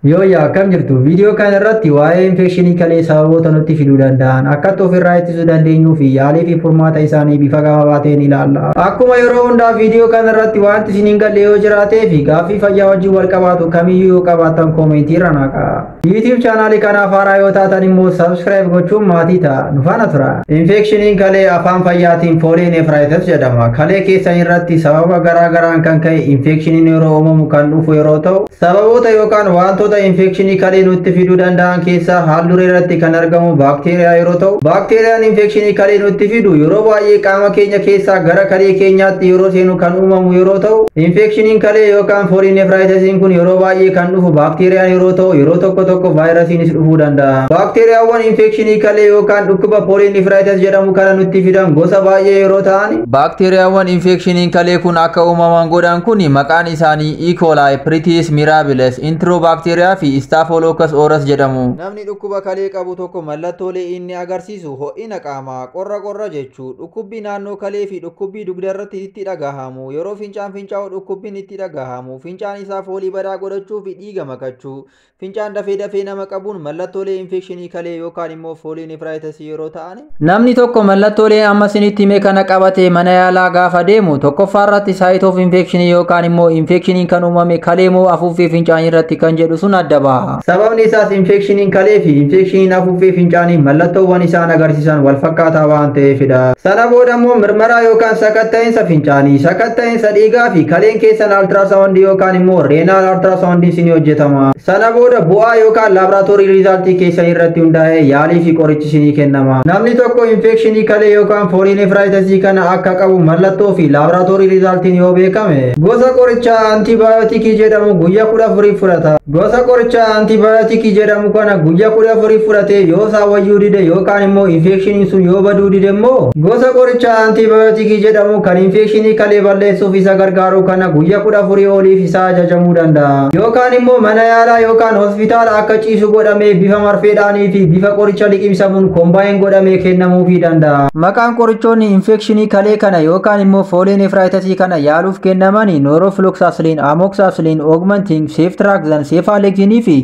Yoo yaa akkam jirtu viidiyoo kana irratti waa'ee infekshinii kalee sababoota nutti fiduu danda'an akkatti ofirraa ittisuu dandeenyuu fi yaalii fi furmaata isaanii bifa gabaabaa ta'een ilaalla. Akkuma yeroo hundaa viidiyoo kana irratti wanti isin hin galle yoo jiraatee fi gaaffii fayyaa wajjin wal qabaatu kamiyyuu yoo qabaattan koomentii irra naqaa. YouTube chaanaalii kanaaf haaraa yoo taatan immoo subscribe gochuun maatii ta'a. Nu faana tura. Infekshiniin kalee afaan fayyaatiin poolineefraayitis jedhama. Kalee keessan irratti sababa garaa garaan kan ka'e infekshiniin yeroo uumamu kan dhufu yeroo ta'u sababoota yookaan wantoota infekshinii kalee nutti fiduu danda'an keessaa haalduree irratti kan argamu baakteeriyaa yeroo ta'u baakteeriyaan infekshinii kalee nutti fidu yeroo baay'ee qaama keenya keessaa gara kalee keenyaatti yeroo seenu kan uumamu yeroo ta'u infekshiniin kalee yookaan poolineefraayitisiin kun yeroo baay'ee kan dhufu baakteeriyaan yeroo ta'u yeroo tokko vaayirasiinis dhufuu danda'a. Baakteeriyaawwan infekshinii kalee yookaan dhukkuba poolineefraayitis jedhamu kana nutti fidan gosa baay'ee yeroo ta'an baakteeriyaawwan infekshiniin kalee kun akka uumaman godhan kun maqaan isaanii E. coli, Pritis mirabilis, Enterobacteria fi Staphylococcus aureus jedhamu. Namni dhukkuba kalee qabu tokko mallattoolee inni agarsiisu ho'ina qaamaa, qorra jechuu, dhukkubbii naannoo kalee fi dhukkubbii dugda irratti itti dhagahamu, yeroo fincaan fincaa'u dhukkubbiin itti dhagahamu, fincaan isaa foolii badaa godhachuu fi dhiiga makachuu, fincaan dafee nama qabuun mallattoolee infekshinii kalee yookaan immoo poolineefraayitis yeroo ta'an. Namni tokko mallattoolee amma isinitti hime kana qabatee mana yaalaa gaafa deemu tokkoffaarratti site of infekshinii yookaan immoo infekshiniin kan uumame kalee moo afuuffee fincaanii irratti kan jedhu sun adda baha. Sababni isaas infekshiniin kalee fi infekshiniin afuuffee fincaanii mallattoowwan isaan agarsiisan wal fakkaataa waan ta'eefidha. Sana booda immoo mirmaraa yookaan sakatta'insa fincaanii, sakatta'insa dhiigaa fi kaleen keessan altiraasaawundii yookaan immoo reenaal altiraasaawundii isin hojjetama. Sana booda bu'aa yookaan laaboraatoorii riizaaltii keessan irratti hundaa'ee yaalii fi qorichi isinii kennama. Namni tokko infekshinii kalee yookaan poolineefraayitisii kana akka qabu mallattoo fi laaboraatoorii riizaaltiin yoo beekame gosa qorichaa antibaayootikii jedhamu guyyaa 14 fudhata. Gosa qorichaa antibaayootikii jedhamu kana guyyaa 14 fudhatee yoo saawwayyuu dide yookaan immoo infekshiniin sun yoo baduu dide immoo gosa qorichaa antibaayootikii jedhamu kan infekshinii kalee balleessuuf isa gargaaru kana guyyaa 14 oliif isa ajajamuu danda'a. Yookaan immoo mana yaalaa yookaan hospitaala akka ciisu godhamee bifa marfeedhaanii fi bifa qoricha liqimsamuun kombaayin godhamee kennamuufii danda'a. Maqaan qorichoonni infekshinii kalee kana yookaan immoo poolineefraayitisii kana yaaluuf kennamani noorofloksaasilin, amoksaasiliin, oogmantiin, seeftiraaksaan, seefaaleksinii fi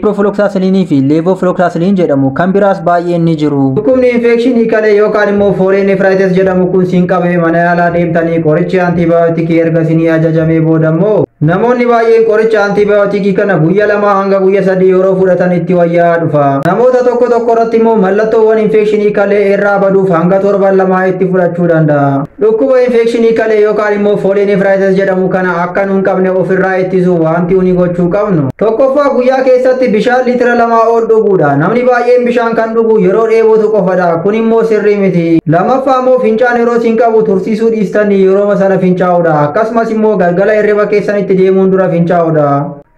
seeprofloksaasilii fi leevofloksaasilin jedhamu kan biraas baay'een ni jiru. Dhukkubni infekshinii kalee yookaan immoo poolineefraayitis jedhamu kun siin qabee mana yaalaa deemtanii qorichi antibaayootikii erga isinii ajajamee booda immoo namoonni baay'een qoricha antibaayootikii kana guyyaa 2 hanga guyyaa 3 yeroo fudhatan itti wayyaa dhufa. Namoota tokko irratti immoo mallattoowwan infekshinii kalee irraa baduuf hanga 7 itti fudhachuu danda'a. Dhukkuba infekshinii kalee yookaan immoo poolineefraayitis jedhamu kana akka nu hin qabne ofirraa ittisu wanti uni gochuu qabnu. Tokkoffaa guyyaa keessatti bishaan liitira 2 ol dhuguudha. Namni baay'een bishaan kan dhugu yeroo dheebotu qofadha. Kun immoo sirrii miti. Lammaffaa immoo fincaan yeroo siin qabu tursiisuu dhiistanii yeroo sana fincaa'uudha. Akkasumas immoo galgala hirriba keessanitti deemuun dura fincaa'uudha.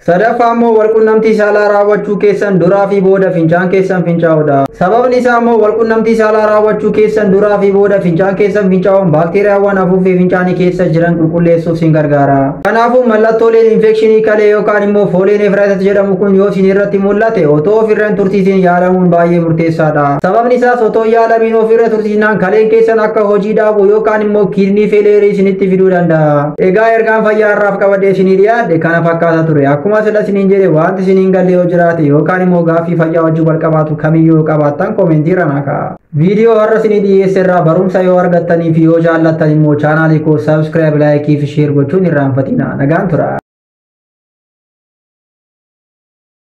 Sadaffaa immoo walqunnamtii saalaa raawwachuu keessan duraa fi booda fincaan keessan fincaa'uudha. Sababni isaa immoo walqunnamtii saalaa raawwachuu keessan duraa fi booda fincaan keessan fincaa'uun baakteeriyaawwan afuuffee fincaanii keessa jiran qulqulleessuuf sin gargaara. Kanaafuu mallattooleen infekshinii kalee yookaan immoo poolineefraayitis jedhamu kun yoo isin irratti mul'ate otoo ofirra hin tursiisin yaalamuun baay'ee murteessaadha. Sababni isaas otoo yaalamiin ofirra tursiisnaan kaleen keessan akka hojii dhaabu yookaan immoo kiidnii feeleerii isinitti fiduu danda'a. Egaa ergaan fayyaa irraaf qabadhee isinii dhiyaadhe kana fakkaata ture. Akkuma sila isiniin jedhe wanti isiniin galle yoo jiraate yookaan immoo gaaffii fayyaa wajjin wal qabaatu kamiyyuu qabaattan koomentii irra naqaa. Viidiyoo har'a isinii dhiyeesse irraa barumsa yoo argattanii fi yoo jaallattan immoo chaanaalii koo subscribe, laayikii fi sheer gochuun irraanfatina. Nagaan tura.